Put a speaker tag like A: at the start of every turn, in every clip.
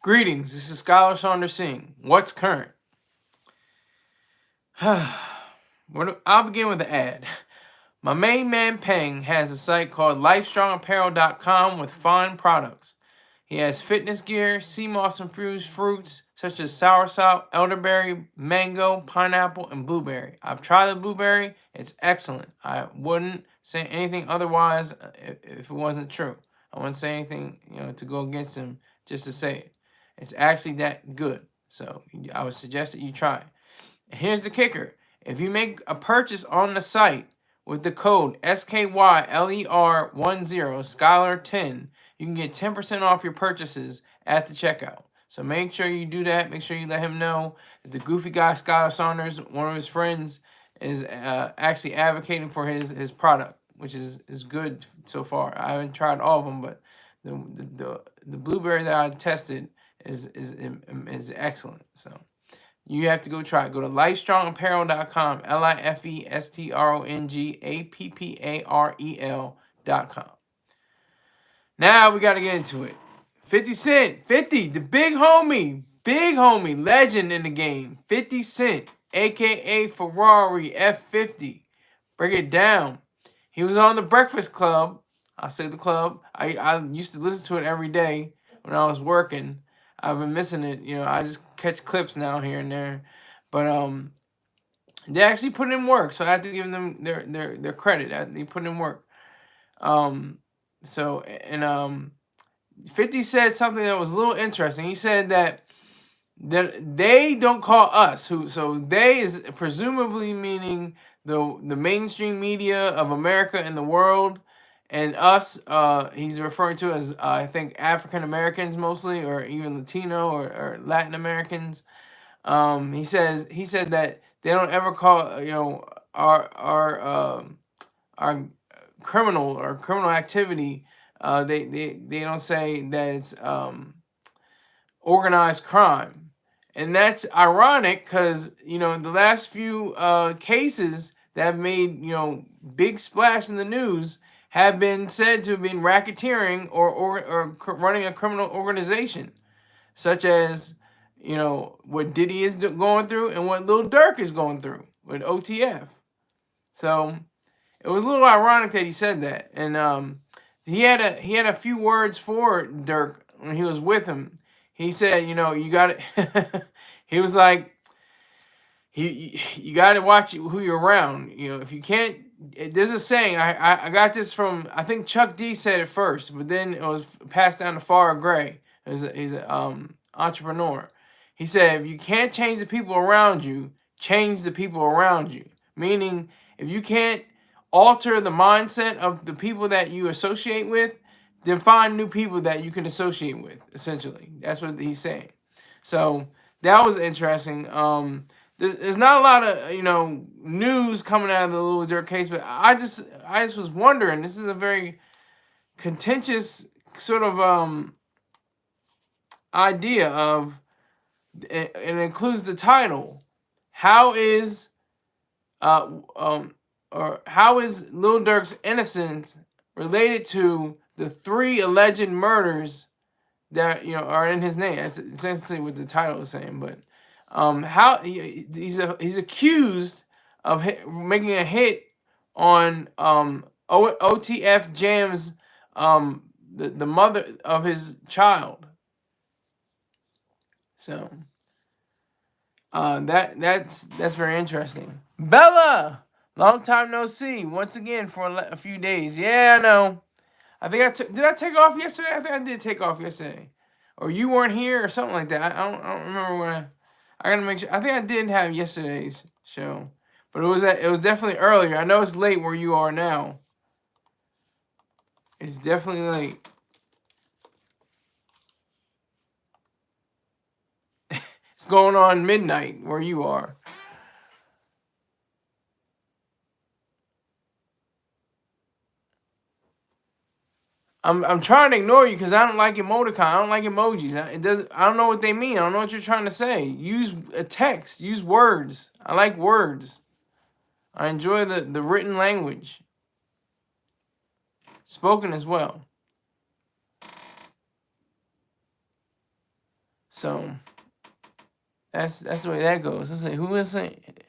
A: Greetings, this is SkySaunders saying, what's current? I'll begin with the ad. My main man Peng has a site called lifestrongapparel.com with fine products. He has fitness gear, sea moss infused fruits such as soursop, elderberry, mango, pineapple, and blueberry. I've tried the blueberry, it's excellent. I wouldn't say anything otherwise if it wasn't true. I wouldn't say anything, to go against him just to say it. It's actually that good. So I would suggest that you try it. And here's the kicker. If you make a purchase on the site with the code SKYLER10, Skylar10, you can get 10% off your purchases at the checkout. So make sure you do that. Make sure you let him know that the goofy guy, SkySaunders, one of his friends, is actually advocating for his product, which is good so far. I haven't tried all of them, but the blueberry that I tested is excellent. So you have to go try it. Go to lifestrongapparel.com, lifestrongapparel.com. Now we got to get into it. 50 Cent, 50, the big homie, legend in the game. 50 Cent, a.k.a. Ferrari F50. Break it down. He was on the Breakfast Club. I say the club. I used to listen to it every day when I was working. I've been missing it. I just catch clips now here and there. But they actually put in work, so I have to give them their credit. They put in work. 50 said something that was a little interesting. He said that they don't call us so they is presumably meaning the mainstream media of America and the world, and us he's referring to as I think African Americans mostly, or even Latino or Latin Americans. He said that they don't ever call our criminal activity. They don't say that it's organized crime, and that's ironic because the last few cases that have made big splash in the news have been said to have been racketeering or running a criminal organization, such as what Diddy is going through and what Lil Durk is going through with OTF. So it was a little ironic that he said that, and he had a few words for Durk when he was with him. He said, you got it. He was like, you got to watch who you're around. If you can't, there's a saying. I got this from, I think Chuck D said it first, but then it was passed down to Farrah Gray. He's an entrepreneur. He said, if you can't change the people around you, change the people around you. Meaning, if you can't alter the mindset of the people that you associate with, then find new people that you can associate with, essentially. That's what he's saying. So that was interesting. There's not a lot of news coming out of the Lil Durk case, but I just was wondering. This is a very contentious sort of idea of, it includes the title. How is Lil Durk's innocence related to the 3 alleged murders that are in his name? That's essentially what the title is saying. But how he's accused of making a hit on OTF Jam's the mother of his child. So that's very interesting. Bella, long time no see. Once again for a few days. Yeah, I know. I think did I take off yesterday? I think I did take off yesterday, or you weren't here or something like that. I don't remember when. I gotta make sure. I think I did have yesterday's show, but it was definitely earlier. I know it's late where you are now. It's definitely late. It's going on midnight where you are. I'm trying to ignore you because I don't like emoticon. I don't like emojis. I don't know what they mean. I don't know what you're trying to say. Use a text. Use words. I like words. I enjoy the written language. Spoken as well. So that's the way that goes. Let's see, who is it?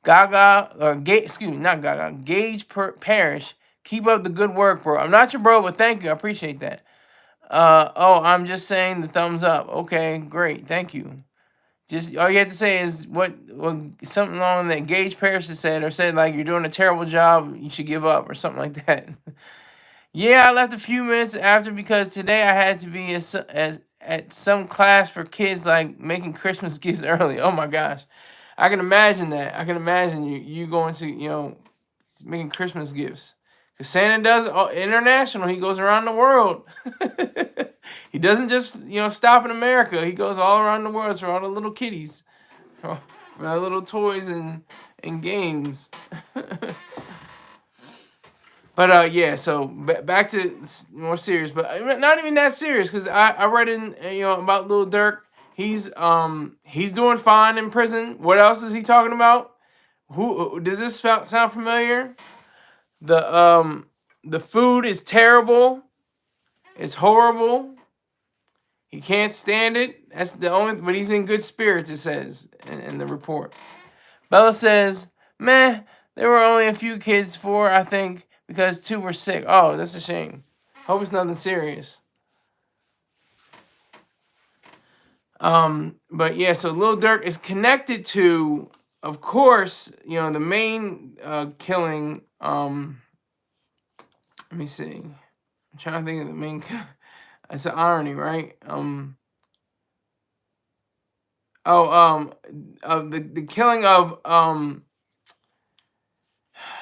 A: Gaga or excuse me, not Gaga. Gage Parrish. Keep up the good work, bro. I'm not your bro, but thank you. I appreciate that. Oh, I'm just saying the thumbs up. Okay, great. Thank you. Just all you have to say is what something along that Gage Parrish has said, or said like you're doing a terrible job, you should give up, or something like that. Yeah, I left a few minutes after because today I had to be at some class for kids, like making Christmas gifts early. Oh my gosh, I can imagine that. I can imagine you going to making Christmas gifts. Cause Santa does international. He goes around the world. He doesn't just stop in America. He goes all around the world for all the little kiddies, for the little toys and games. But yeah, so back to more serious, but not even that serious, because I read in about Lil Durk. He's doing fine in prison. What else is he talking about? Who does this sound familiar? The food is terrible. It's horrible. He can't stand it. That's the only. But he's in good spirits. It says in the report. Bella says, "Meh. There were only a few kids, 4 I think, because 2 were sick. Oh, that's a shame. Hope it's nothing serious." But yeah, so Lil Durk is connected to, of course, the main killing. Let me see. I'm trying to think of the main. It's an irony, right? Of the killing of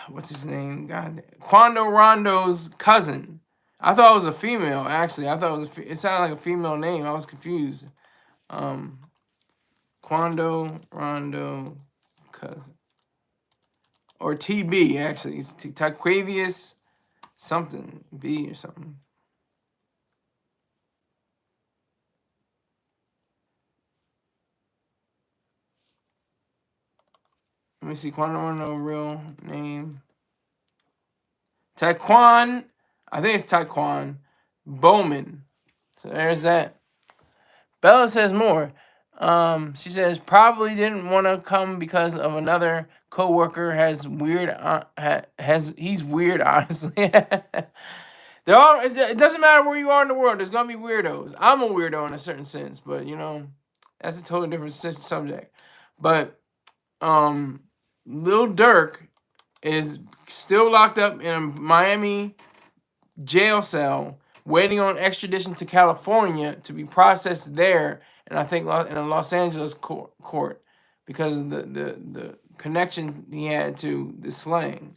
A: what's his name? God, Quando Rondo's cousin. I thought it was a female. Actually, I thought it sounded like a female name. I was confused. Quando Rondo cousin, or TB. Actually, it's Taquavius something B or something. Let me see. Quando Rondo real name. Taekwon. I think it's Taekwon Bowman. So there's that. Bella says more. She says probably didn't want to come because of another coworker he's weird, honestly. It doesn't matter where you are in the world. There's gonna be weirdos. I'm a weirdo in a certain sense, but that's a totally different subject. But Lil Durk is still locked up in a Miami jail cell, waiting on extradition to California to be processed there, and I think in a Los Angeles court because of the connection he had to the slaying.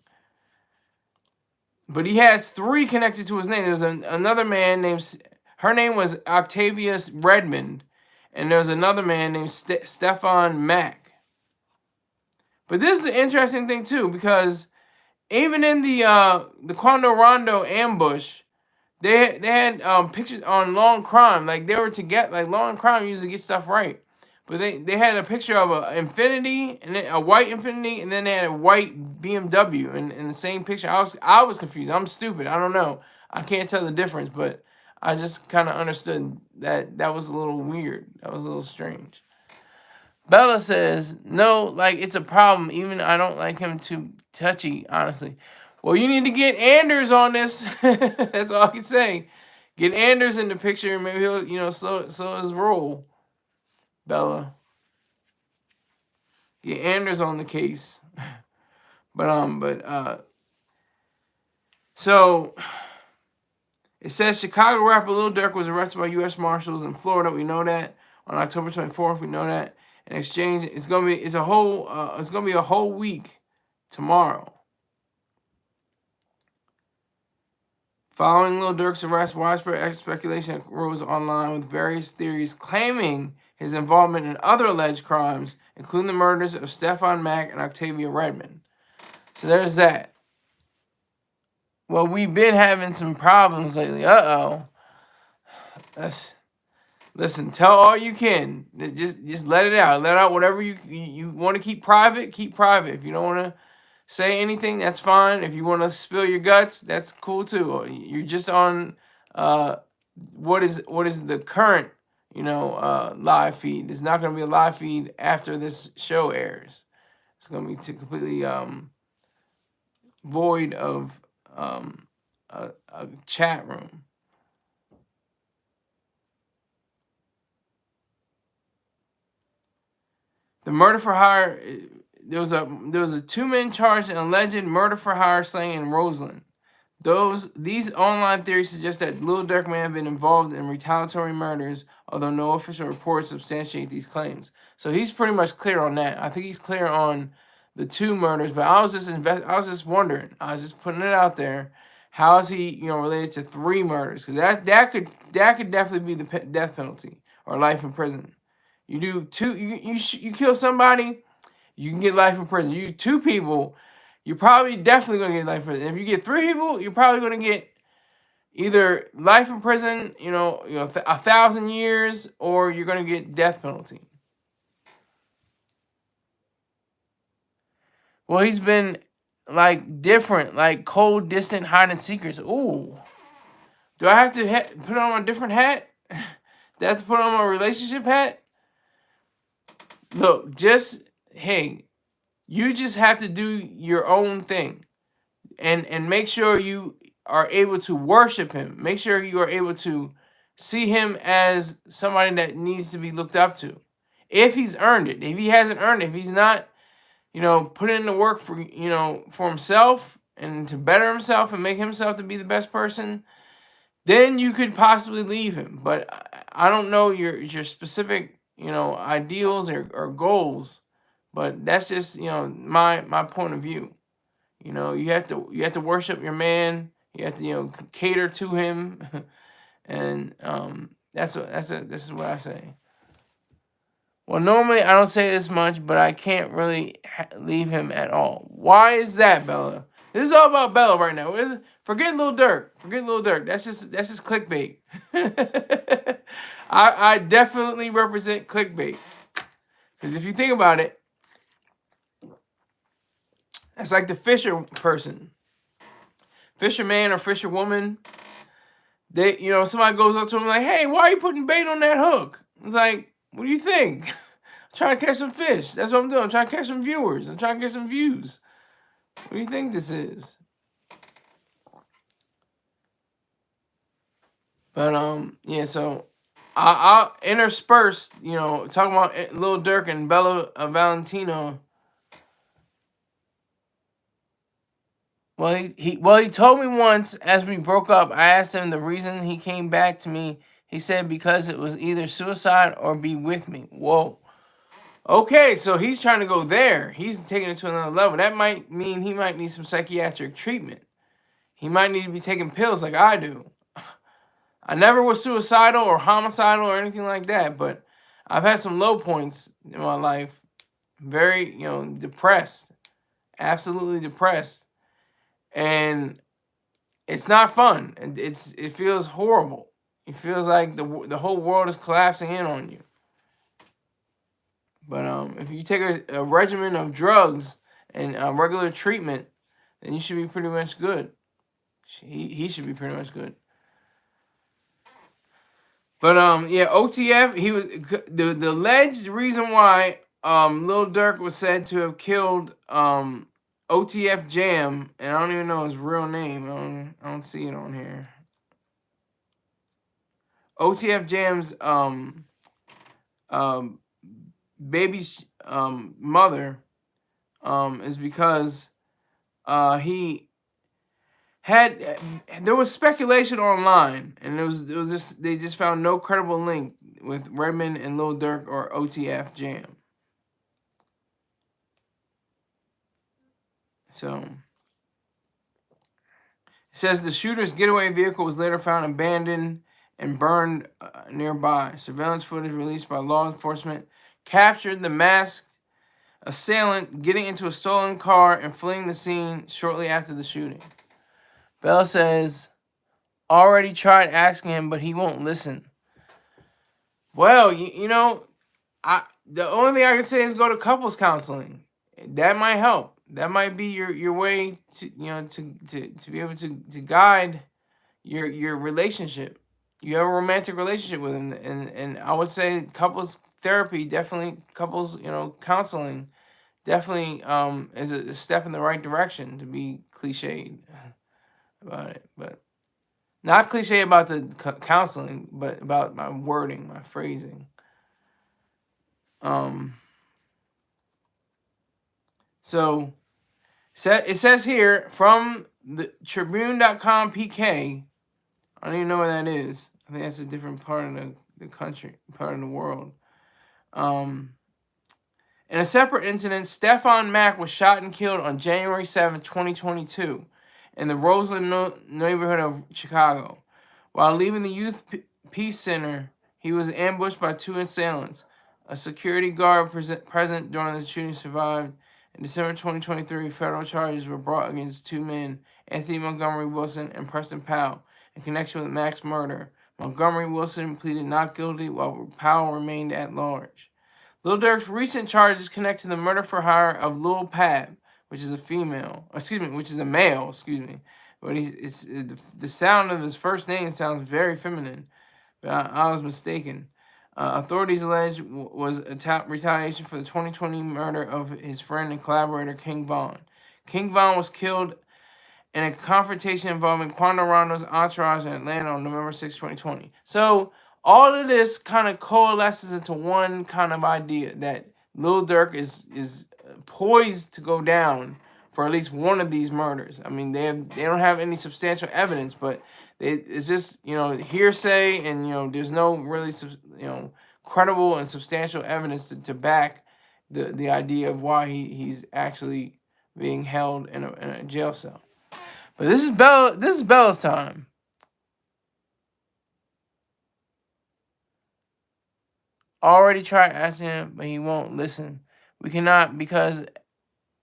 A: But he has 3 connected to his name. There's another man named, her name was Octavia Redmond, and there's another man named Stephon Mack. But this is an interesting thing too, because even in the Quando Rondo ambush, they had pictures on Long Crime. Like they were together. Like Long Crime usually get stuff right, but they had a picture of a Infiniti, and then a white Infiniti, and then they had a white BMW in the same picture. I was confused. I'm stupid. I don't know. I can't tell the difference, but I just kind of understood that was a little weird. That was a little strange. Bella says, no, like it's a problem. Even I don't like him too touchy, honestly. Well, you need to get Anders on this. That's all I can say. Get Anders in the picture, and maybe he'll slow his roll. Bella. Get Anders on the case. So it says Chicago rapper Lil Durk was arrested by U.S. Marshals in Florida. We know that. On October 24th, we know that. In exchange, it's gonna be a whole week tomorrow. Following Lil Durk's arrest, widespread speculation arose online with various theories claiming his involvement in other alleged crimes, including the murders of Stephon Mack and Octavia Redmond. So there's that. Well, we've been having some problems lately. Listen, tell all you can. Just let it out. Let out whatever you want to keep private, keep private. If you don't want to say anything, that's fine. If you want to spill your guts, that's cool too. You're just on what is the current live feed. There's not going to be a live feed after this show airs. It's going to be completely void of a chat room. The murder for hire. There was a 2-man charge in alleged murder for hire slaying in Roseland. These online theories suggest that Lil Durk may have been involved in retaliatory murders, although no official reports substantiate these claims. So he's pretty much clear on that. I think he's clear on the 2 murders, but I was just wondering. I was just putting it out there. How is he, related to 3 murders? Because that could definitely be the death penalty or life in prison. You do 2, you kill somebody, you can get life in prison. You 2 people, you're probably definitely going to get life in prison. If you get 3 people, you're probably going to get either life in prison, 1,000 years, or you're going to get death penalty. Well, he's been different, cold, distant, hiding secrets. Ooh. Do I have to put on a different hat? Do I have to put on my relationship hat? Look, hey, you just have to do your own thing. And make sure you are able to worship him. Make sure you are able to see him as somebody that needs to be looked up to. If he's earned it. If he hasn't earned it. If he's not, put in the work for, for himself and to better himself and make himself to be the best person, then you could possibly leave him. But I don't know your specific, ideals or goals. But that's just, my point of view. You have to worship your man. You have to, cater to him, and this is what I say. Well, normally I don't say this much, but I can't really leave him at all. Why is that, Bella? This is all about Bella right now. Forget Lil Durk. Forget Lil Durk. That's just clickbait. I definitely represent clickbait, because if you think about it, it's like the fisher person, fisherman or fisherwoman. They, somebody goes up to him like, "Hey, why are you putting bait on that hook?" It's like, "What do you think?" I'm trying to catch some fish. That's what I'm doing. I'm trying to catch some viewers. I'm trying to get some views. What do you think this is? But yeah. So I'll intersperse, talking about Lil Durk and Bella Valentino. Well, he told me once as we broke up. I asked him the reason he came back to me. He said because it was either suicide or be with me. Whoa. Okay, so he's trying to go there. He's taking it to another level. That might mean he might need some psychiatric treatment. He might need to be taking pills like I do. I never was suicidal or homicidal or anything like that, but I've had some low points in my life. Very, depressed. Absolutely depressed. And it's not fun. It feels horrible. It feels like the whole world is collapsing in on you. But if you take a regimen of drugs and regular treatment, then you should be pretty much good. He should be pretty much good. But yeah, OTF. He was the alleged reason why Lil Durk was said to have killed OTF Jam, and I don't even know his real name. I don't see it on here. OTF Jam's baby's mother is because he had, there was speculation online, and it was just, they just found no credible link with Redmond and Lil Durk or OTF Jam. So it says the shooter's getaway vehicle was later found abandoned and burned nearby. Surveillance footage released by law enforcement captured the masked assailant getting into a stolen car and fleeing the scene shortly after the shooting. Bella says, already tried asking him, but he won't listen. Well, you know, the only thing I can say is go to couples counseling. That might help. That might be your way to, you know, to be able to guide your relationship. you have a romantic relationship with him, and I would say couples therapy definitely, couples counseling definitely is a step in the right direction, to be cliched about it, but not cliche about the counseling, but about my wording, my phrasing. So it says here from the Tribune.com PK. I don't even know where that is. I think that's a different part of the country, part of the world. In a separate incident, Stephon Mack was shot and killed on January 7, 2022, in the Roseland neighborhood of Chicago. While leaving the Youth Peace Center, he was ambushed by two assailants. A security guard present during the shooting survived. In December 2023, federal charges were brought against two men, Anthony Montgomery Wilson and Preston Powell, in connection with Mack's murder. Montgomery Wilson pleaded not guilty, while Powell remained at large. Lil Durk's recent charges connect to the murder for hire of Lil Pab, which is a male. But the sound of his first name sounds very feminine, but I was mistaken. Authorities allege was retaliation for the 2020 murder of his friend and collaborator King Von. King Von was killed in a confrontation involving Quando Rondo's entourage in Atlanta on November 6, 2020. So all of this kind of coalesces into one kind of idea that Lil Durk is poised to go down for at least one of these murders. I mean, they don't have any substantial evidence, but it's just hearsay, and there's no really credible and substantial evidence to back the idea of why he's actually being held in a jail cell. But this is Bella's time. Already tried asking him, but he won't listen. We cannot because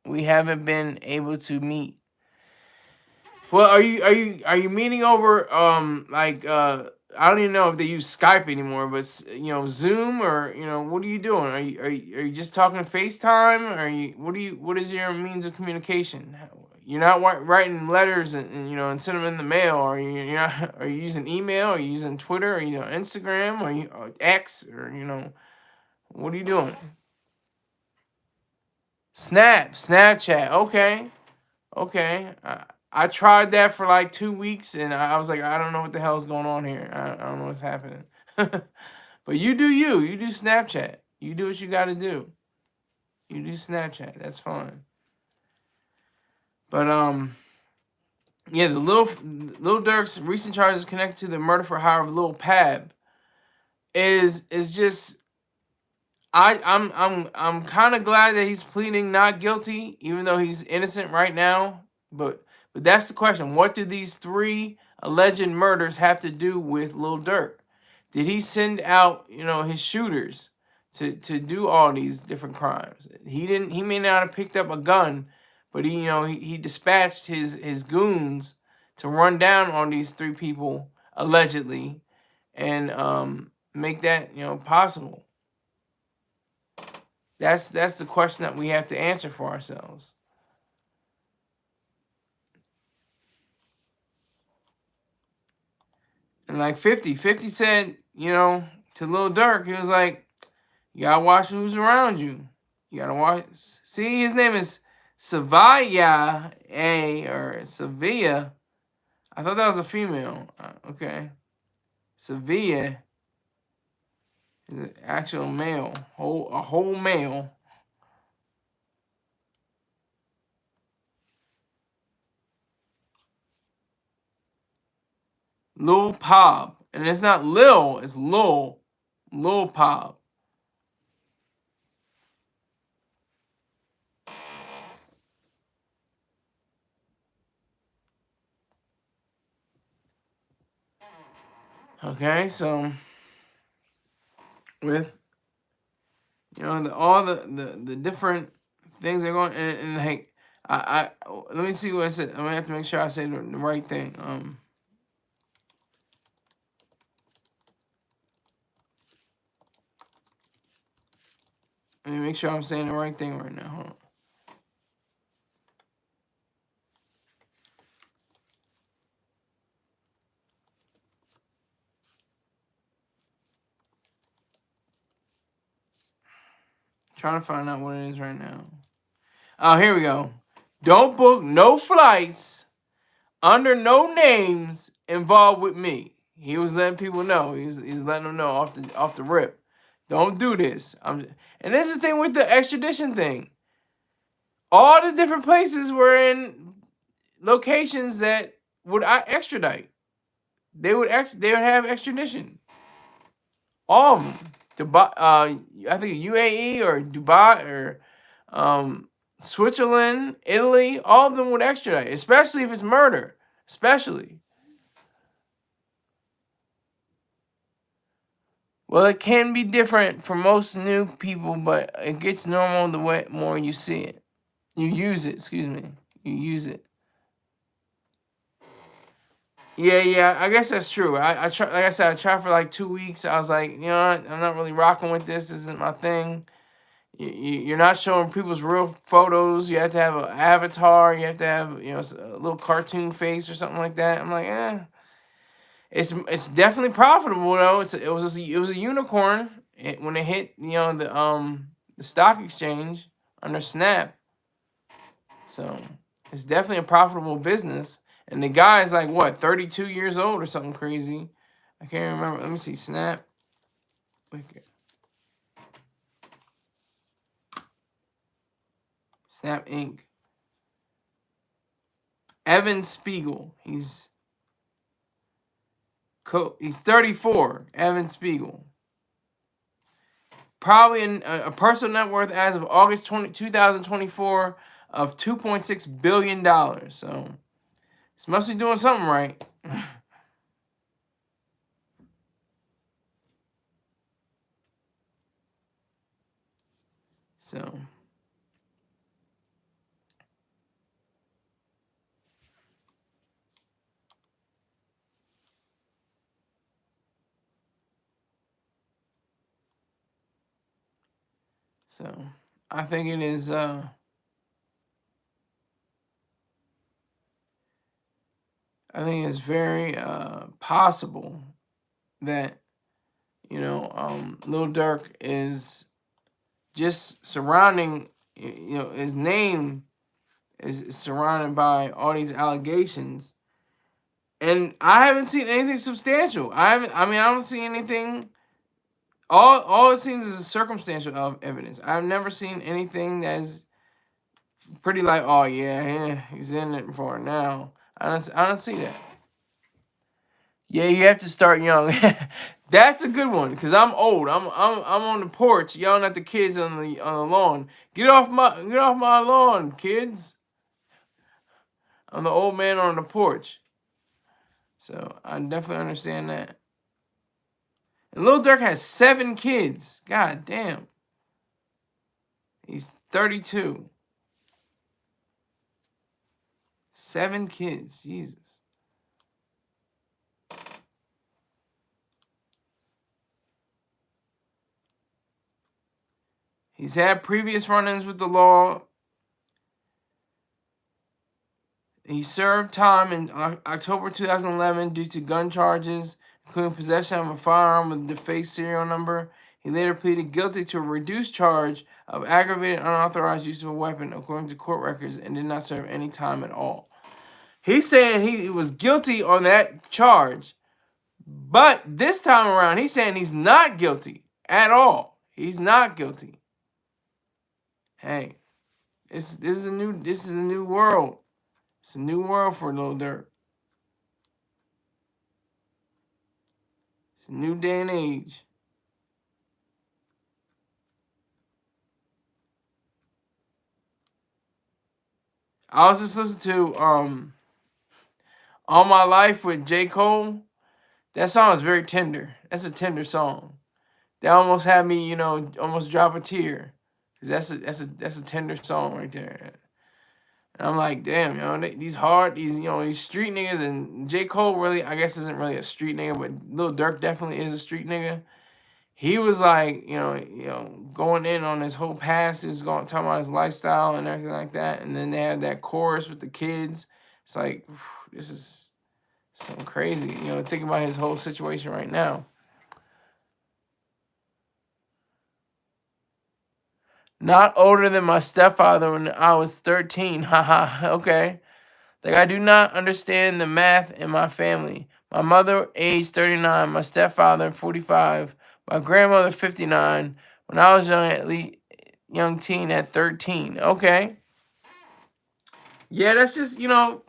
A: we haven't been able to meet. Well, are you meeting over I don't even know if they use Skype anymore, but Zoom, or what are you doing? Are you just talking FaceTime? What is your means of communication? You're not writing letters and send them in the mail. Are you using email? Are you using Twitter? Are you on Instagram? Are you X? Or what are you doing? Snapchat. Okay. I tried that for like 2 weeks, and I was like, I don't know what the hell is going on here. I don't know what's happening. But you do you. You do Snapchat. You do what you got to do. You do Snapchat. That's fine. But yeah, the Lil Durk's recent charges connected to the murder for hire of Lil Pab is just I'm kind of glad that he's pleading not guilty, even though he's innocent right now. But that's the question. What do these three alleged murders have to do with Lil Durk? Did he send out his shooters to do all these different crimes? He didn't. He may not have picked up a gun, but he dispatched his goons to run down on these three people allegedly, and make that possible. That's the question that we have to answer for ourselves. And like 50 said, to Lil Durk, he was like, you gotta watch who's around you. You gotta watch. See, his name is Savia, or Sevilla. I thought that was a female. Okay. Sevilla is an actual male, a whole male. Lil Pab. And it's not Lil, it's Lil. Lil Pab. Okay, so with all the different things that are going, and like I let me see what I said. I'm gonna have to make sure I say the right thing. Let me make sure I'm saying the right thing right now. Hold on. Trying to find out what it is right now. Oh, here we go. Don't book no flights under no names involved with me. He was letting people know. He's letting them know off the rip. Don't do this. And this is the thing with the extradition thing. All the different places were in locations that would extradite. They would have extradition. All of them. Dubai, I think UAE or Dubai or Switzerland, Italy, all of them would extradite, especially if it's murder. Especially. Well, it can be different for most new people, but it gets normal the way more you see it. You use it, excuse me. You use it. Yeah, I guess that's true. I try, like I said, I tried for like 2 weeks. I was like, you know what? I'm not really rocking with this. This isn't my thing. You're not showing people's real photos. You have to have an avatar. You have to have, you know, a little cartoon face or something like that. I'm like, it's definitely profitable though. It was a unicorn when it hit, you know, the stock exchange under Snap. So it's definitely a profitable business. And the guy is like, what, 32 years old or something crazy. I can't remember. Let me see. Snap. Okay. Snap Inc. Evan Spiegel. He's 34. Evan Spiegel. Probably a personal net worth as of August 2024 of $2.6 billion. So this must be doing something right. So I think it is I think it's very possible that, you know, Lil Durk is just surrounding, you know, his name is surrounded by all these allegations, and I haven't seen anything substantial. I don't see anything. All it seems is circumstantial evidence. I've never seen anything that's pretty like, oh yeah, he's in it for it now. I don't see that. Yeah, you have to start young. That's a good one because I'm old. I'm on the porch yelling at the kids on the lawn. Get off my lawn, kids. I'm the old man on the porch. So I definitely understand that. And Lil Durk has 7 kids. God damn. He's 32. 7 kids. Jesus. He's had previous run-ins with the law. He served time in October 2011 due to gun charges, including possession of a firearm with a defaced serial number. He later pleaded guilty to a reduced charge of aggravated unauthorized use of a weapon, according to court records, and did not serve any time at all. He's saying he was guilty on that charge, but this time around, he's saying he's not guilty at all. He's not guilty. Hey, this is a new world. It's a new world for Lil Durk. It's a new day and age. I was just listening to All My Life with J. Cole. That song is very tender. That's a tender song. That almost had me, you know, almost drop a tear. Cause that's a tender song right there. And I'm like, damn, you know, these street niggas, and J. Cole really, I guess, isn't really a street nigga, but Lil Durk definitely is a street nigga. He was like, you know, going in on his whole past. He was talking about his lifestyle and everything like that. And then they had that chorus with the kids. It's like, this is something crazy. You know, think about his whole situation right now. Not older than my stepfather when I was 13. Haha. Okay. Like, I do not understand the math in my family. My mother, age 39. My stepfather, 45. My grandmother, 59. When I was young, at least young teen at 13. Okay. Yeah, that's just,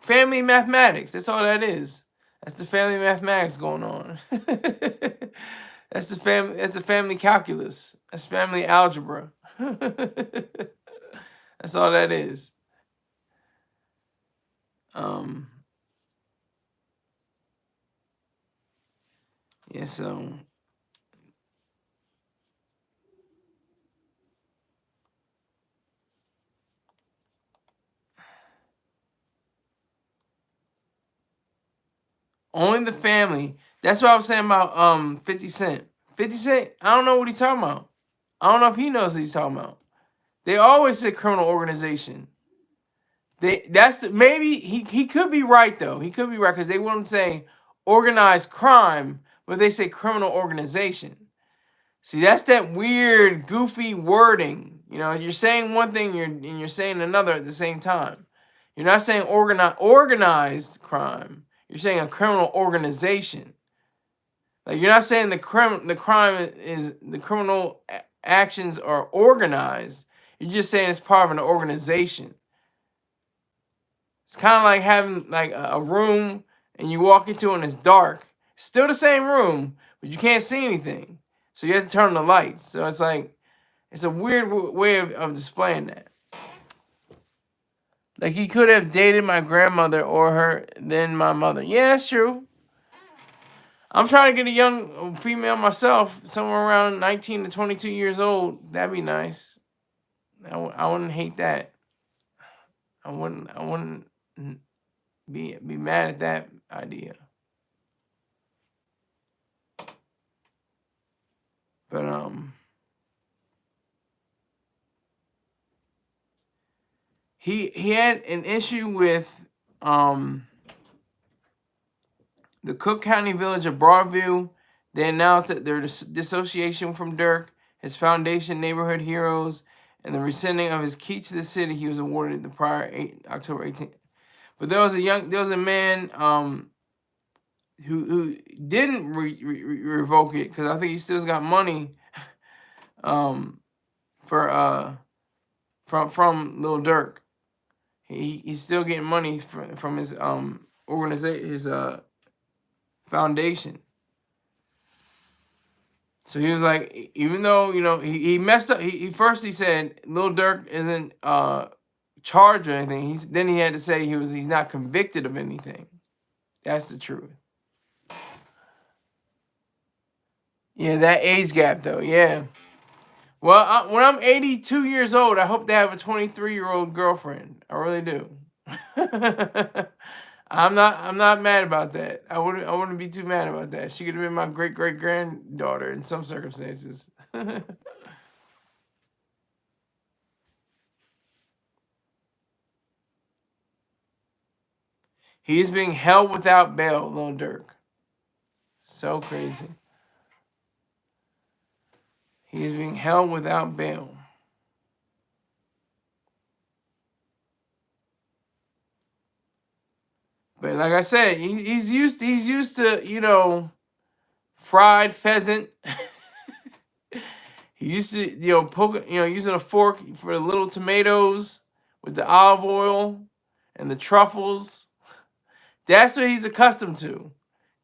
A: family mathematics. That's all that is. That's the family mathematics going on. That's the family calculus. That's family algebra. That's all that is. Yeah, so only the family. That's what I was saying about 50 Cent. 50 Cent, I don't know what he's talking about. I don't know if he knows what he's talking about. They always say criminal organization. Maybe he could be right though. He could be right because they wouldn't say organized crime, but they say criminal organization. See, that's that weird, goofy wording. You're saying one thing and you're saying another at the same time. You're not saying organized crime. You're saying a criminal organization. Like, you're not saying the crime is the criminal actions are organized. You're just saying it's part of an organization. It's kind of like having like a room and you walk into it and it's dark. It's still the same room, but you can't see anything. So you have to turn on the lights. So it's like, it's a weird way of displaying that. Like, he could have dated my grandmother or her, then my mother. Yeah, that's true. I'm trying to get a young female myself, somewhere around 19 to 22 years old. That'd be nice. I wouldn't hate that. I wouldn't be mad at that idea. But he had an issue with the Cook County village of Broadview. They announced that their dissociation from Durk, his foundation, Neighborhood Heroes, and the rescinding of his key to the city he was awarded the prior October 18th. But there was a man who didn't revoke it because I think he still got money from Lil Durk. He's still getting money from his organization, his foundation. So he was like, even though he messed up. He said Lil Durk isn't charged or anything. Then he had to say he's not convicted of anything. That's the truth. Yeah, that age gap though. Yeah. Well, when I'm 82 years old, I hope to have a 23-year-old girlfriend. I really do. I'm not mad about that. I wouldn't be too mad about that. She could have been my great granddaughter in some circumstances. He is being held without bail, Lil Durk. So crazy. He is being held without bail. But like I said, he's used to fried pheasant. He used to poke using a fork for the little tomatoes with the olive oil and the truffles. That's what he's accustomed to.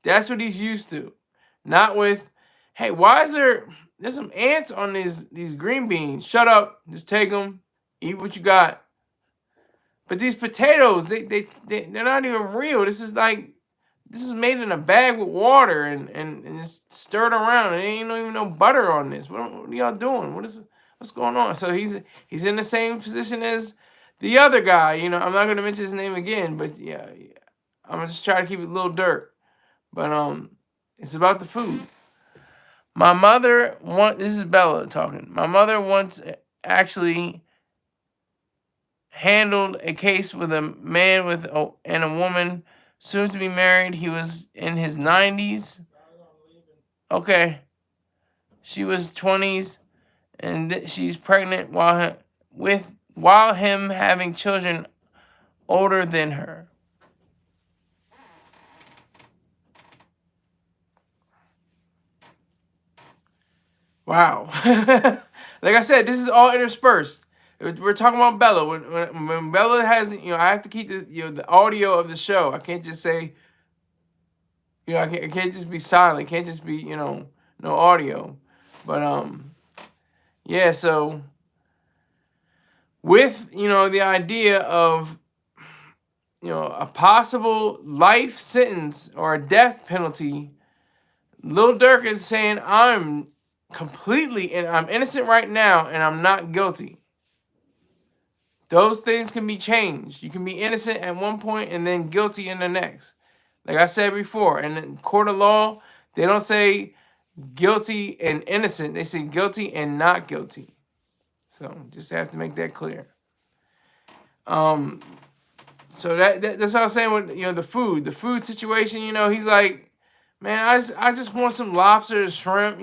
A: That's what he's used to. Not with, hey, why is there's some ants on these green beans. Shut up. Just take them. Eat what you got. But these potatoes, they're not even real. This is made in a bag with water and just stirred around. And there ain't even no butter on this. What are y'all doing? What's going on? So he's in the same position as the other guy. I'm not gonna mention his name again, but yeah, I'm gonna just try to keep it Lil Durk. But it's about the food. My mother this is Bella talking. My mother once actually handled a case with a man and a woman soon to be married. He was in his 90s. Okay. She was 20s and she's pregnant while him having children older than her. Wow. Like I said, this is all interspersed. We're talking about Bella. When Bella has, I have to keep the audio of the show. I can't just say, I can't just be silent. It can't just be, no audio. But yeah. So with the idea of a possible life sentence or a death penalty, Lil Durk is saying I'm innocent right now and I'm not guilty. Those things can be changed. You can be innocent at one point and then guilty in the next. Like I said before, in the court of law, they don't say guilty and innocent. They say guilty and not guilty. So just have to make that clear. So that's what I was saying with the food situation. He's like, man, I just want some lobster and shrimp.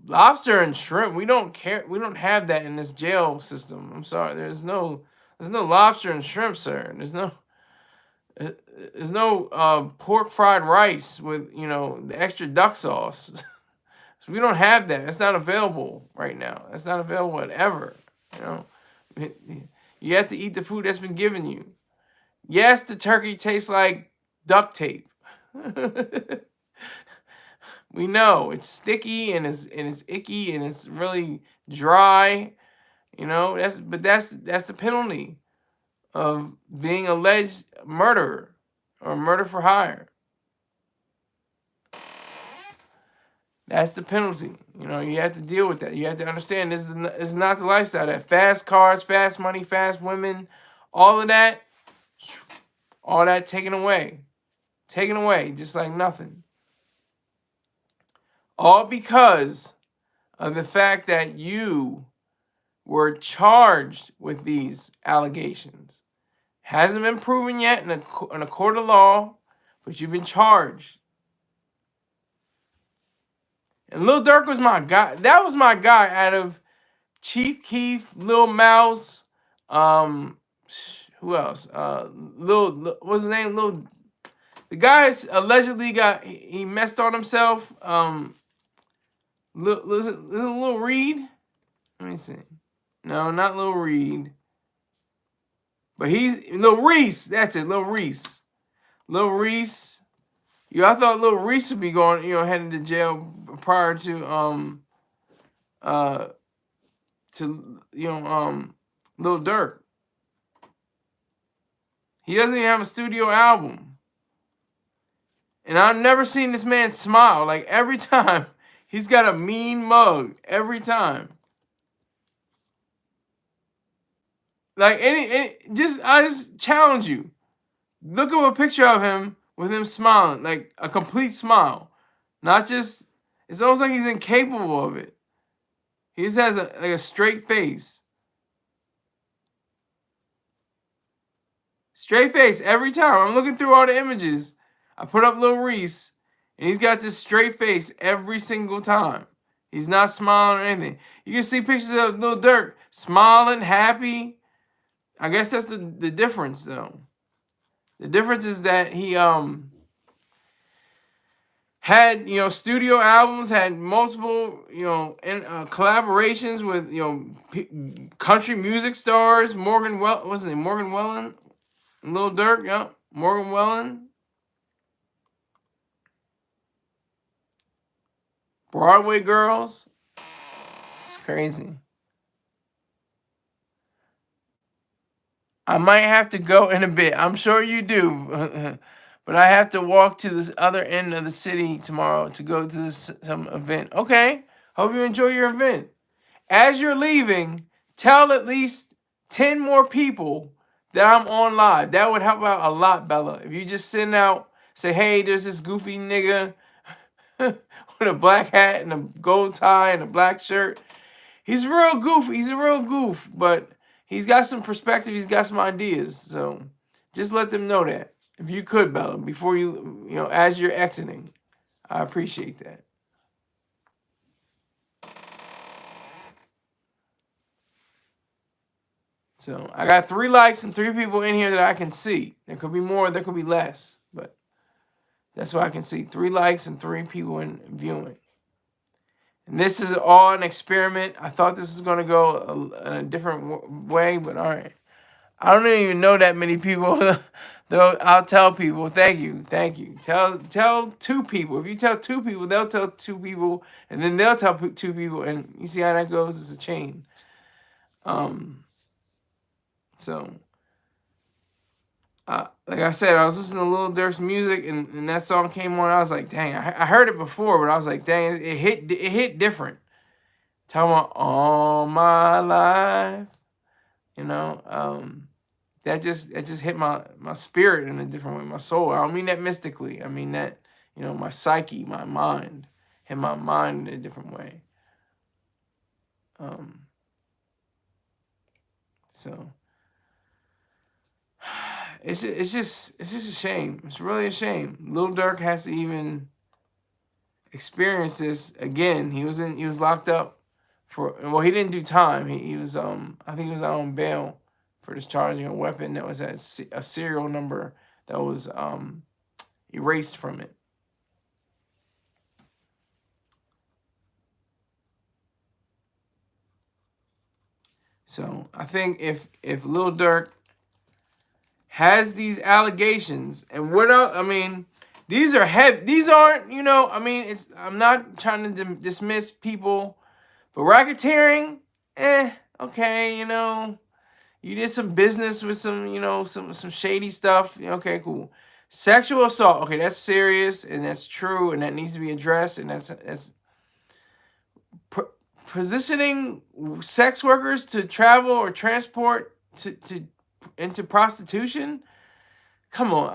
A: Lobster and shrimp. We don't care. We don't have that in this jail system. I'm sorry. There's no lobster and shrimp, sir. There's no pork fried rice with the extra duck sauce. So we don't have that. It's not available right now. It's not available ever. You have to eat the food that's been given you. Yes, the turkey tastes like duct tape. We know it's sticky and it's icky and it's really dry. That's the penalty of being alleged murderer or murder for hire. That's the penalty. You have to deal with that. You have to understand this is not the lifestyle. That fast cars, fast money, fast women, all of that, taken away. Taken away, just like nothing. All because of the fact that you were charged with these allegations. Hasn't been proven yet in a court of law, but you've been charged. And Lil Durk was my guy. That was my guy out of Chief Keef, Lil Mouse, who else? What's his name? The guy allegedly he messed on himself. Lil Reed? Let me see. No, not Lil Reed. But he's Lil Reese. That's it, Lil Reese. Lil Reese. I thought Lil Reese would be going, heading to jail prior to Lil Durk. He doesn't even have a studio album. And I've never seen this man smile. Like every time, he's got a mean mug. Every time. Like I just challenge you. Look up a picture of him with him smiling, like a complete smile. Not just, it's almost like he's incapable of it. He just has a straight face. Straight face every time. I'm looking through all the images. I put up Lil Reese, and he's got this straight face every single time. He's not smiling or anything. You can see pictures of Lil Durk smiling, happy. I guess that's the difference, though. The difference is that he had studio albums, had multiple collaborations with country music stars. What's his name? Morgan Wallen, Lil Durk, yeah, Morgan Wallen. Broadway girls. It's crazy. I might have to go in a bit. I'm sure you do. But I have to walk to this other end of the city tomorrow to go to some event. Okay. Hope you enjoy your event. As you're leaving, tell at least 10 more people that I'm on live. That would help out a lot, Bella. If you just send out, say, hey, there's this goofy nigga with a black hat and a gold tie and a black shirt. He's real goofy. He's a real goof, but he's got some perspective. He's got some ideas. So just let them know that. If you could, Bella, before as you're exiting. I appreciate that. So I got 3 likes and 3 people in here that I can see. There could be more, there could be less, but that's what I can see. 3 likes and 3 people in viewing. And this is all an experiment. I thought this was going to go a different way, but all right. I don't even know that many people. Though I'll tell people, thank you. Tell 2 people. If you tell 2 people, they'll tell 2 people, and then they'll tell 2 people, and you see how that goes? It's a chain. So, like I said, I was listening to Lil Durk's music, and that song came on. I was like, dang, I heard it before, but I was like, dang, it hit different. Talking about all my life, you know, that just hit my spirit in a different way, my soul. I don't mean that mystically. I mean that, you know, my psyche, my mind, hit my mind in a different way. So it's just a shame. It's really a shame. Lil Durk has to even experience this again. He was locked up for, well, he didn't do time. He was I think he was out on bail for discharging a weapon that was at a serial number that was erased from it. So I think if Lil Durk has these allegations, and what else? I mean, these are heavy. These aren't, you know, I mean, I'm not trying to dismiss people, but racketeering, okay, you know, you did some business with some, you know, some shady stuff. Okay, cool. Sexual assault, okay, that's serious and that's true and that needs to be addressed, and that's positioning sex workers to travel or transport into prostitution. Come on,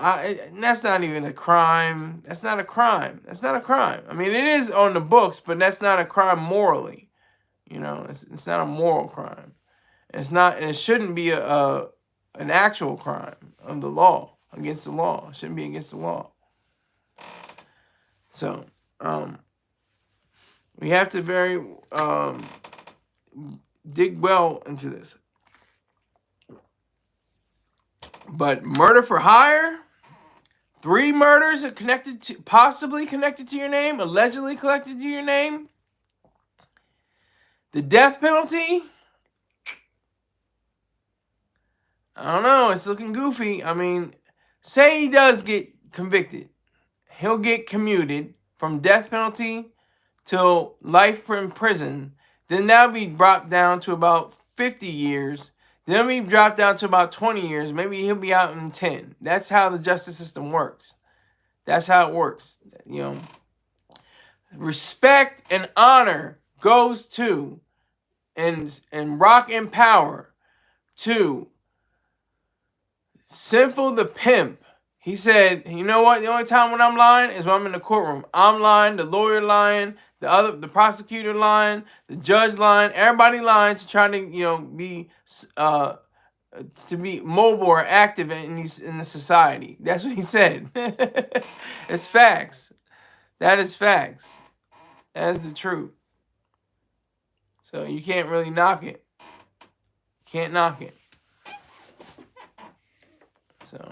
A: that's not even a crime. That's not a crime. That's not a crime. I mean, it is on the books, but that's not a crime morally. You know, it's not a moral crime. It's not, and it shouldn't be an actual crime of the law, against the law. It shouldn't be against the law. So, we have to very dig well into this. But murder for hire, 3 murders are possibly connected to your name, allegedly connected to your name. The death penalty, I don't know, it's looking goofy. I mean, say he does get convicted, he'll get commuted from death penalty till life in prison. Then that'll be brought down to about 50 years. Then we drop down to about 20 years. Maybe he'll be out in 10. That's how the justice system works. That's how it works. You know, respect and honor goes to, and rock and power to Sinful the Pimp. He said, you know what? The only time when I'm lying is when I'm in the courtroom. I'm lying, the lawyer lying, the prosecutor lying, the judge lying, everybody lying to try to, you know, be mobile or active in the society. That's what he said. It's facts. That is facts. That is the truth. So you can't really knock it. Can't knock it. So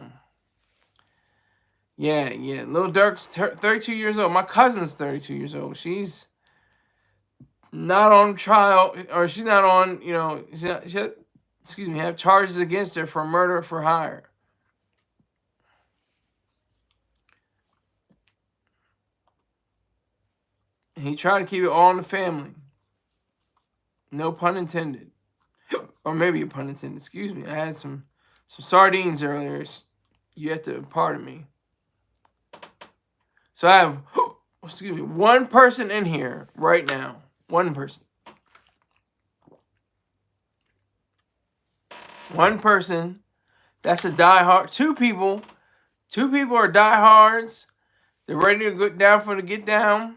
A: yeah. Lil Durk's 32 years old. My cousin's 32 years old. She's not on trial, or she's not on, you know, have charges against her for murder for hire. And he tried to keep it all in the family. No pun intended. Or maybe a pun intended. Excuse me. I had some sardines earlier. You have to pardon me. So I have, one person in here right now. One person. One person. That's a diehard. 2 people. 2 people are diehards. They're ready to get down for the get down.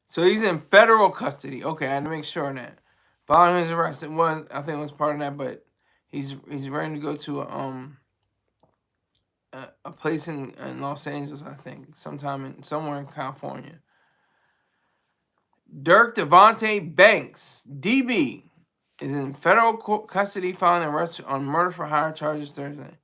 A: So he's in federal custody. Okay, I had to make sure of that. Following his arrest, I think it was part of that, but he's ready to go to a place in Los Angeles, I think, somewhere in California. Durk Devontae Banks, DB, is in federal custody following arrest on murder for hire charges Thursday.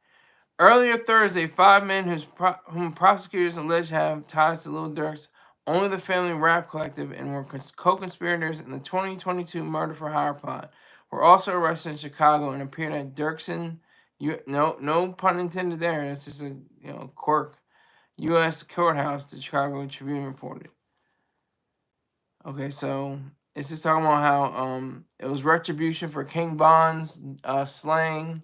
A: Earlier Thursday, 5 men whom prosecutors allege have ties to Lil Durk's Only the Family rap collective and were co-conspirators in the 2022 murder for hire plot were also arrested in Chicago and appeared at Dirksen, no pun intended there, that's just a quirk, U.S. courthouse, the Chicago Tribune reported. Okay, so it's just talking about how it was retribution for King Von's slang.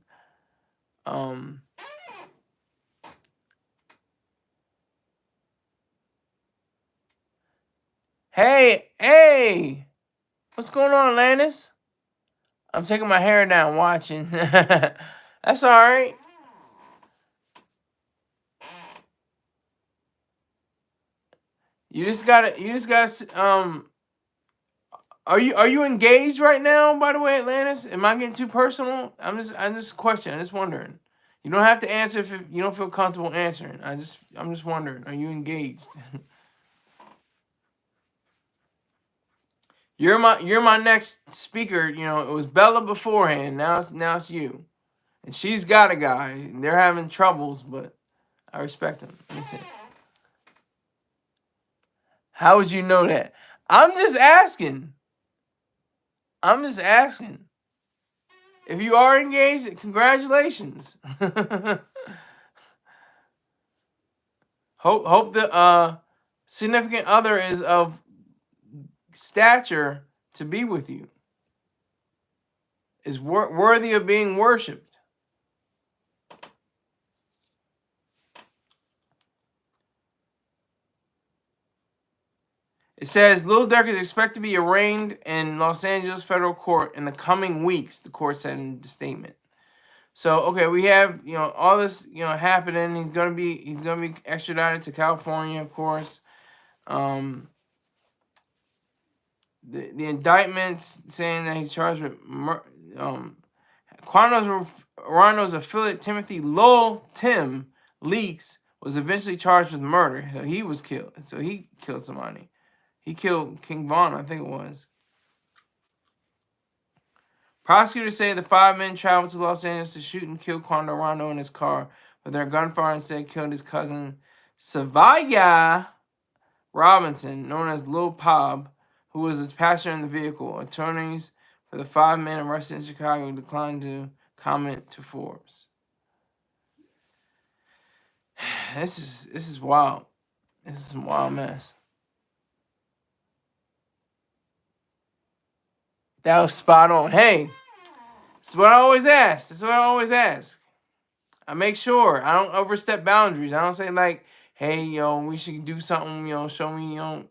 A: Hey, what's going on, Landis? I'm taking my hair down watching. That's all right. You just gotta are you engaged right now, by the way, Atlantis? Am I getting too personal? I'm just questioning. I'm just wondering. You don't have to answer if you don't feel comfortable answering. I'm just wondering. Are you engaged? You're my next speaker. You know, it was Bella beforehand. Now it's you, and she's got a guy. And they're having troubles, but I respect them. Let me see. How would you know that? I'm just asking. If you are engaged, congratulations. Hope the significant other is of stature to be with you. Is worthy of being worshipped. It says Lil Durk is expected to be arraigned in Los Angeles federal court in the coming weeks, the court said in the statement. So, okay, we have, all this, happening. He's gonna be extradited to California, of course. The indictments saying that he's charged with Quando Rondo's affiliate Timothy Lil Tim Leaks was eventually charged with murder. So he was killed. So he killed somebody. He killed King Von, I think it was. Prosecutors say the 5 men traveled to Los Angeles to shoot and kill Quando Rondo in his car, but their gunfire instead killed his cousin Savaya Robinson, known as Lil Pob, who was his passenger in the vehicle. Attorneys for the 5 men arrested in Chicago declined to comment to Forbes. This is wild. This is some wild mess. That was spot on. Hey, that's what I always ask. I make sure I don't overstep boundaries. I don't say like, hey, we should do something, show me, I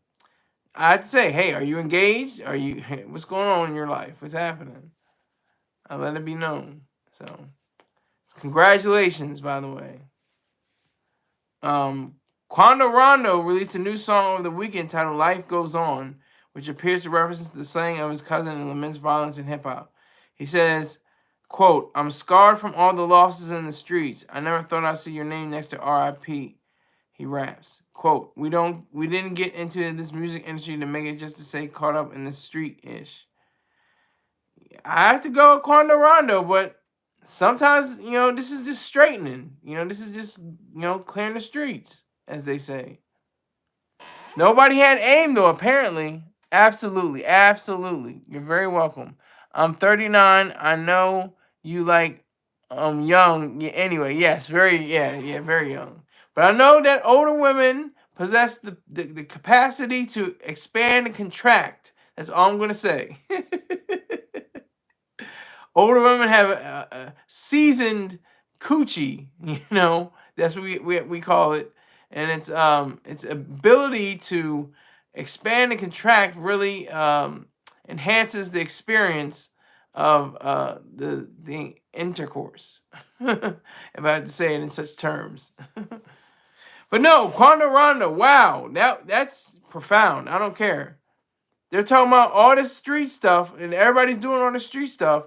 A: have to say, hey, are you engaged? What's going on in your life? What's happening? I let it be known. So, congratulations, by the way. Quando Rondo released a new song over the weekend titled Life Goes On, which appears to reference the slaying of his cousin and laments violence in hip-hop. He says, quote, I'm scarred from all the losses in the streets. I never thought I'd see your name next to R.I.P., he raps. Quote, we didn't get into this music industry to make it just to say caught up in the street-ish. I have to go with Quando Rondo, but sometimes, this is just straightening. This is just, clearing the streets, as they say. Nobody had aim, though, apparently. Absolutely. You're very welcome. I'm 39. I know you like young. Yeah, anyway, yes, very young. But I know that older women possess the capacity to expand and contract. That's all I'm gonna say. Older women have a seasoned coochie. That's what we call it, and its ability to expand and contract really enhances the experience of the intercourse. If I had to say it in such terms. But no, Quando Rondo, wow, that's profound. I don't care. They're talking about all this street stuff, and everybody's doing all this street stuff,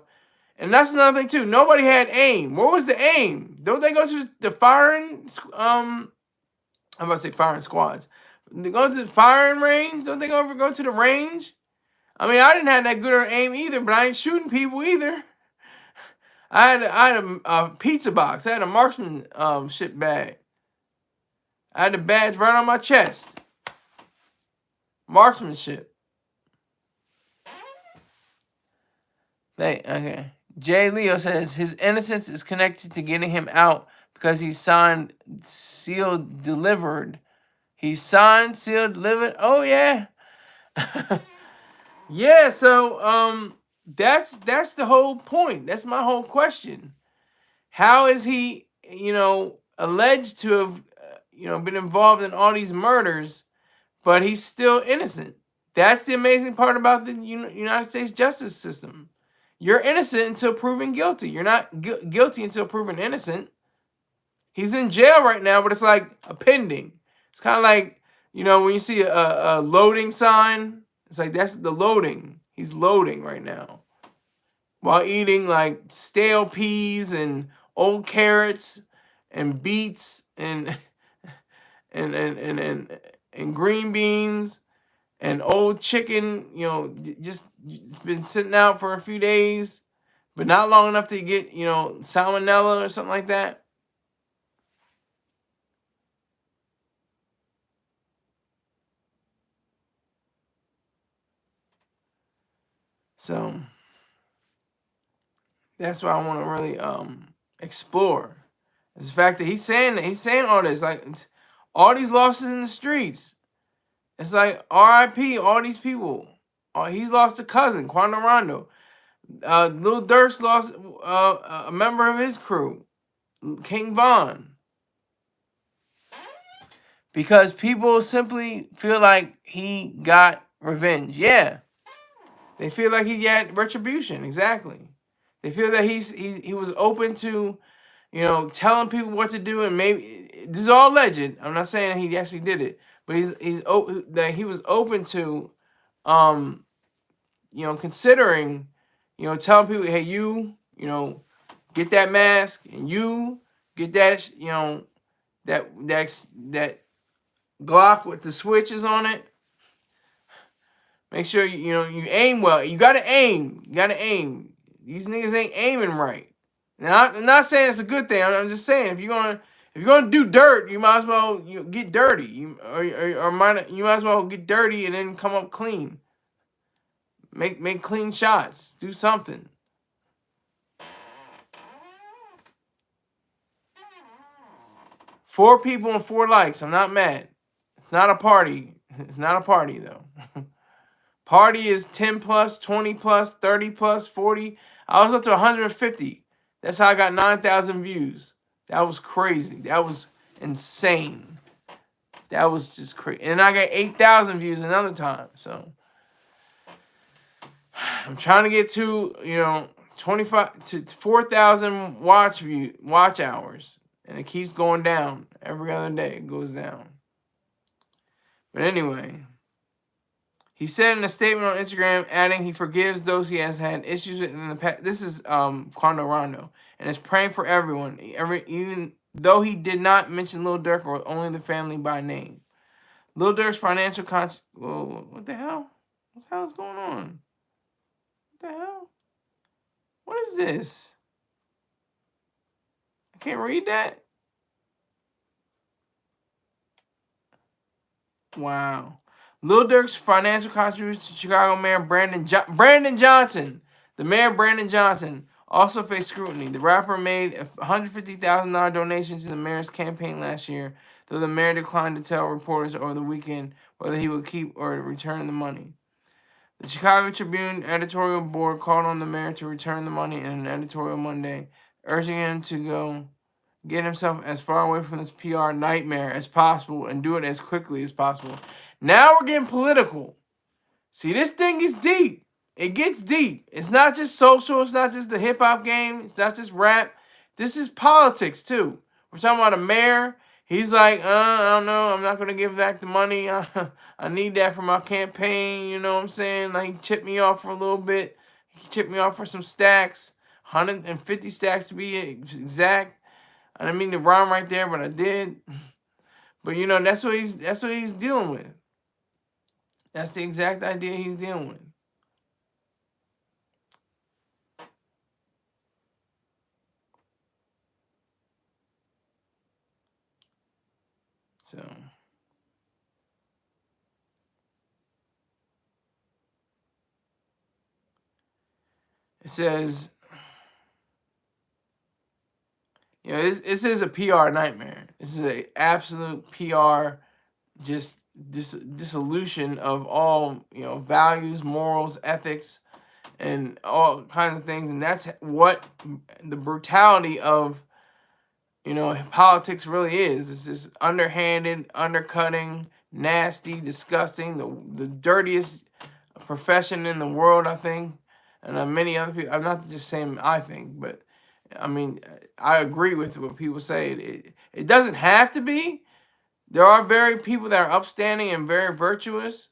A: And that's another thing too. Nobody had aim. What was the aim? Don't they go to the firing? I'm about to say firing squads. They go to the firing range. Don't they ever go to the range? I mean, I didn't have that good of aim either, but I ain't shooting people either. I had a pizza box. I had a marksmanship bag. I had the badge right on my chest. Marksmanship. Okay. Jay Leo says his innocence is connected to getting him out because he signed, sealed, delivered. He signed, sealed, delivered. Oh yeah. Yeah, so that's the whole point. That's my whole question. How is he, alleged to have been involved in all these murders, but he's still innocent? That's the amazing part about the United States justice system. You're innocent until proven guilty. You're not guilty until proven innocent. He's in jail right now, but it's like a pending. It's kind of like, when you see a loading sign, it's like that's the loading. He's loading right now while eating like stale peas and old carrots and beets and and green beans and old chicken, just it's been sitting out for a few days, but not long enough to get, salmonella or something like that. So that's why I want to really explore. Is the fact that he's saying all this, like all these losses in the streets. It's like R.I.P. all these people. He's lost a cousin, Quando Rondo. Lil Durk's lost a member of his crew, King Von. Because people simply feel like he got revenge. Yeah. They feel like he got retribution. Exactly. They feel that he was open to, telling people what to do, and maybe this is all alleged. I'm not saying that he actually did it, but that he was open to, considering, telling people, hey, get that mask, and you get that, that Glock with the switches on it. Make sure you aim well. You gotta aim. These niggas ain't aiming right. Now, I'm not saying it's a good thing. I'm just saying if you're gonna do dirt, you might as well get dirty. You might as well get dirty and then come up clean. Make clean shots. Do something. Four people and 4 likes. I'm not mad. It's not a party. It's not a party though. Party is 10 plus, 20 plus, 30 plus, 40. I was up to 150. That's how I got 9,000 views. That was crazy. That was insane. That was just crazy. And I got 8,000 views another time. So I'm trying to get to, 25 to 4,000 watch hours. And it keeps going down. Every other day it goes down. But anyway, he said in a statement on Instagram, adding he forgives those he has had issues with in the past. This is Quando Rondo, and is praying for everyone, even though he did not mention Lil Durk or only the family by name. Lil Durk's financial Whoa, what the hell? What the hell is going on? What the hell? What is this? I can't read that. Wow. Lil Durk's financial contributions to Chicago Mayor Brandon Johnson. The mayor, Brandon Johnson, also faced scrutiny. The rapper made a $150,000 donation to the mayor's campaign last year, though the mayor declined to tell reporters over the weekend whether he would keep or return the money. The Chicago Tribune editorial board called on the mayor to return the money in an editorial Monday, urging him to get himself as far away from this PR nightmare as possible and do it as quickly as possible. Now we're getting political. See, this thing is deep. It gets deep. It's not just social. It's not just the hip-hop game. It's not just rap. This is politics, too. We're talking about a mayor. He's like, I don't know. I'm not going to give back the money. I need that for my campaign. You know what I'm saying? Like, he chipped me off for a little bit. He chipped me off for some stacks. 150 stacks to be exact. I didn't mean to rhyme right there, but I did. But you know, that's what he's dealing with. That's the exact idea he's dealing with. So it says, you know, this is a PR nightmare. This is an absolute PR just dissolution of all, you know, values, morals, ethics, and all kinds of things. And that's what the brutality of, you know, politics really is. It's just underhanded, undercutting, nasty, disgusting, the dirtiest profession in the world, I think. And many other people, I'm not just saying I think, but I mean, I agree with what people say. It doesn't have to be. There are very people that are upstanding and very virtuous,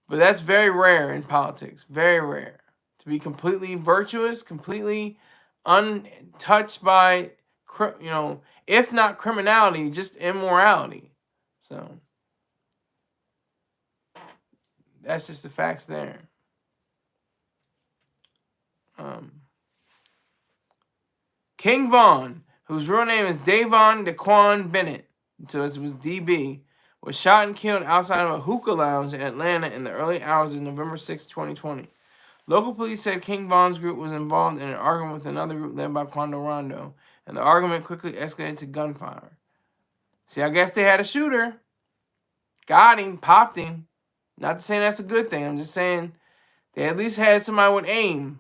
A: but that's very rare in politics. Very rare. To be completely virtuous, completely untouched by, you know, if not criminality, just immorality. So that's just the facts there. King Von, whose real name is Davon Daquan Bennett, so it was DB, was shot and killed outside of a hookah lounge in Atlanta in the early hours of November 6, 2020. Local police said King Von's group was involved in an argument with another group led by Quando Rondo, and the argument quickly escalated to gunfire. See, I guess they had a shooter. Got him, popped him. Not to say that's a good thing. I'm just saying they at least had somebody with aim.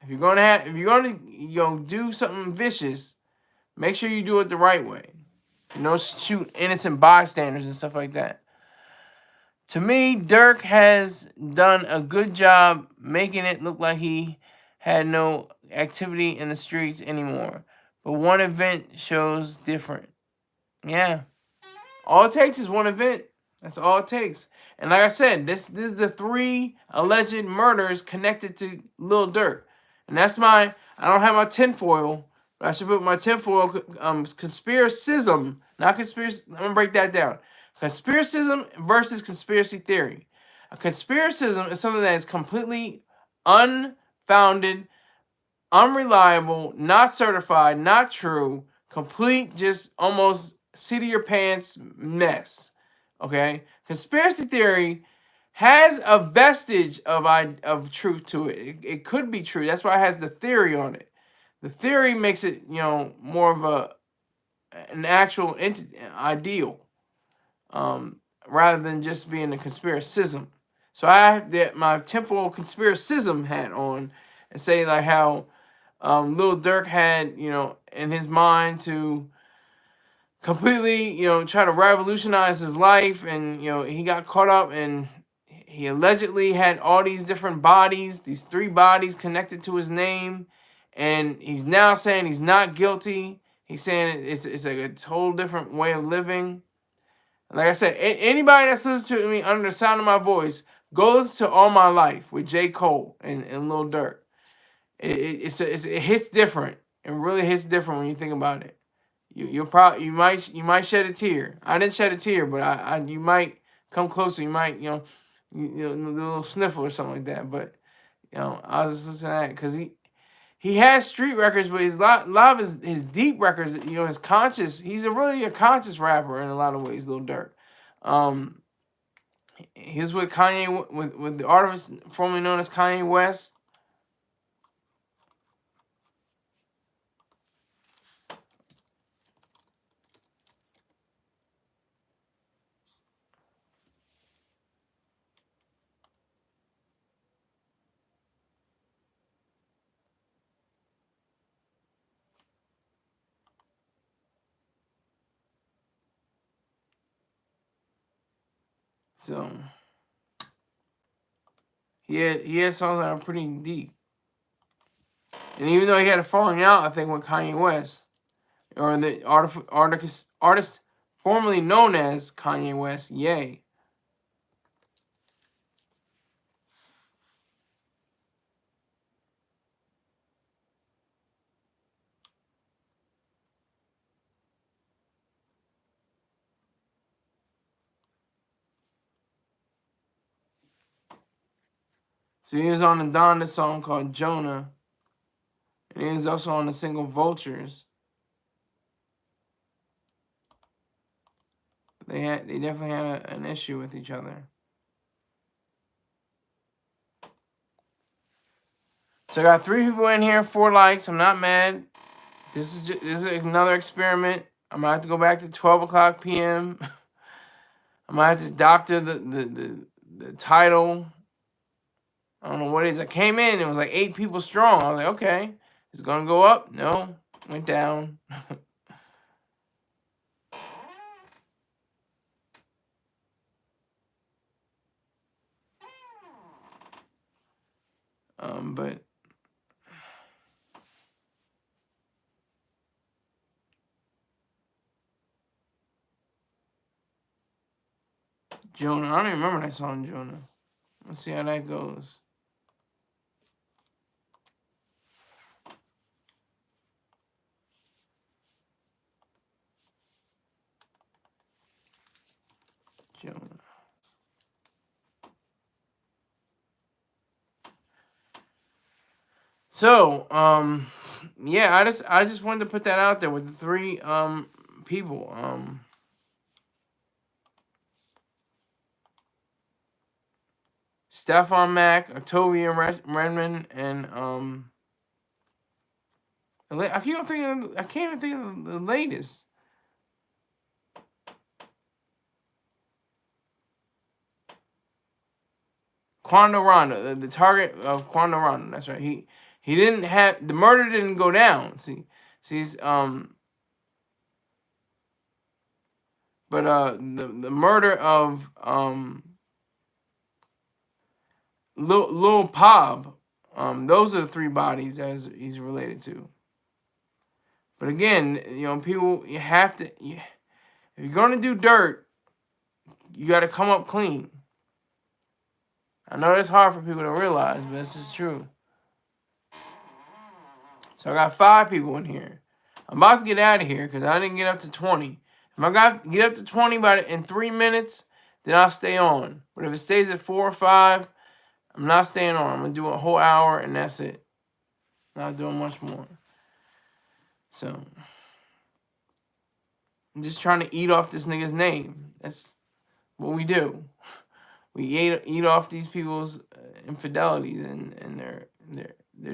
A: If you're gonna do something vicious, make sure you do it the right way. You don't shoot innocent bystanders and stuff like that. To me, Durk has done a good job making it look like he had no activity in the streets anymore. But one event shows different. Yeah. All it takes is one event. That's all it takes. And like I said, this is the 3 alleged murders connected to Lil Durk. And that's I don't have my tinfoil, but I should put my tinfoil, conspiracism, not conspiracy. I'm going to break that down. Conspiracism versus conspiracy theory. A conspiracism is something that is completely unfounded, unreliable, not certified, not true, complete, just almost seat of your pants mess. Okay? Conspiracy theory has a vestige of truth to it. It could be true. That's why it has the theory on it. The theory makes it, you know, more of an actual ideal, rather than just being a conspiracism. So I have my temporal conspiracism hat on and say like how Lil Durk had, you know, in his mind to completely, you know, try to revolutionize his life, and you know he got caught up and he allegedly had all these different bodies, these 3 bodies connected to his name, and he's now saying he's not guilty. He's saying it's like a total different way of living. Like I said, anybody that's listening to me under the sound of my voice, go listen to All My Life with J. Cole and Lil Durk. It hits different. It really hits different when you think about it. You might shed a tear. I didn't shed a tear, but you might come closer. You might do a little sniffle or something like that. But you know, I was just listening to that because he has street records, but a lot of his deep records, you know, his conscious. He's really a conscious rapper in a lot of ways. Lil Durk. He was with Kanye, with the artist formerly known as Kanye West. So he had songs that are pretty deep. And even though he had a falling out, I think, with Kanye West, or the artist formerly known as Kanye West, Ye. So he was on the Donda song called Jonah. And he was also on the single Vultures. They definitely had an issue with each other. So I got 3 people in here, 4 likes. I'm not mad. This is another experiment. I'm gonna have to go back to 12 o'clock p.m. I'm gonna have to doctor the title. I don't know what it is. I came in, it was like 8 people strong. I was like, okay, it's gonna go up. No, went down. But Jonah, I don't even remember that song, Jonah. Let's see how that goes. Jonah. So, yeah, I just wanted to put that out there with the 3 people. Stephon, Mack, Octavia, Redmond, and I can't even think of the latest. Quando Rondo, the target of Quando Rondo. That's right. He didn't have the murder didn't go down. But the murder of Lil Pob, those are the 3 bodies as he's related to. But again, people, you have to, if you're gonna do dirt, you got to come up clean. I know that's hard for people to realize, but this is true. So I got 5 people in here. I'm about to get out of here because I didn't get up to 20. If I get up to 20 in 3 minutes, then I'll stay on. But if it stays at 4 or 5, I'm not staying on. I'm going to do a whole hour and that's it. Not doing much more. So, I'm just trying to eat off this nigga's name. That's what we do. We eat off these people's infidelities and their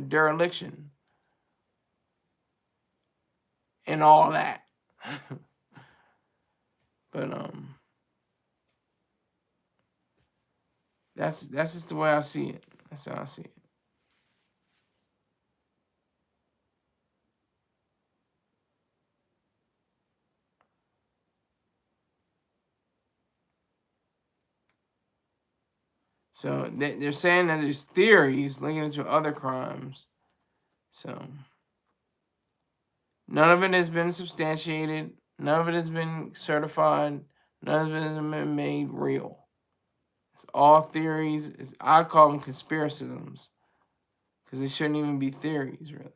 A: dereliction. And all that. But that's just the way I see it. That's how I see it. So they're saying that there's theories linking it to other crimes. So none of it has been substantiated. None of it has been certified. None of it has been made real. It's all theories. I call them conspiracisms because they shouldn't even be theories, really.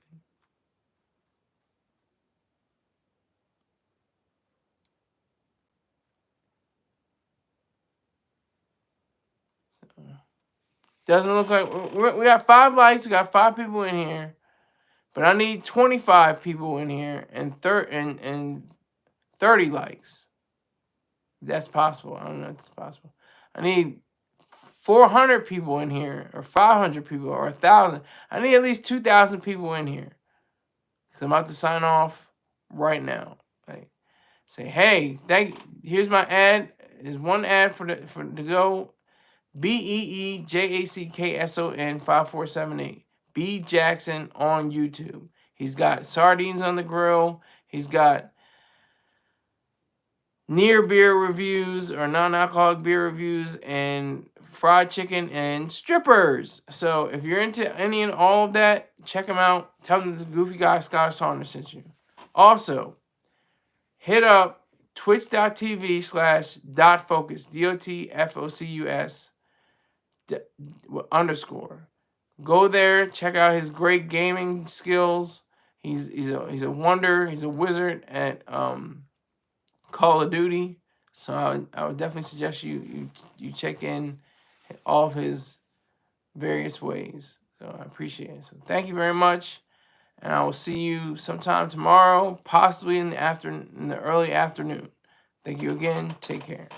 A: So, doesn't look like we got 5 likes. We got 5 people in here, but I need 25 people in here and 30 likes. That's possible. I don't know if it's possible. I need 400 people in here, or 500 people, or 1,000. I need at least 2,000 people in here. So I'm about to sign off right now. Like, say, hey, here's my ad. There's one ad for to go. BEEJACKSON 5478. B Jackson on YouTube. He's got sardines on the grill. He's got near beer reviews or non-alcoholic beer reviews and fried chicken and strippers. So if you're into any and all of that, check him out. Tell him the goofy guy SkySaunders sent you. Also, hit up twitch.tv/dotfocus, DOTFOCUS _ Go there, check out his great gaming skills. He's a wonder. He's a wizard at Call of Duty. So I would definitely suggest you check in all of his various ways. So I appreciate it. So thank you very much. And I will see you sometime tomorrow, possibly in the early afternoon. Thank you again. Take care.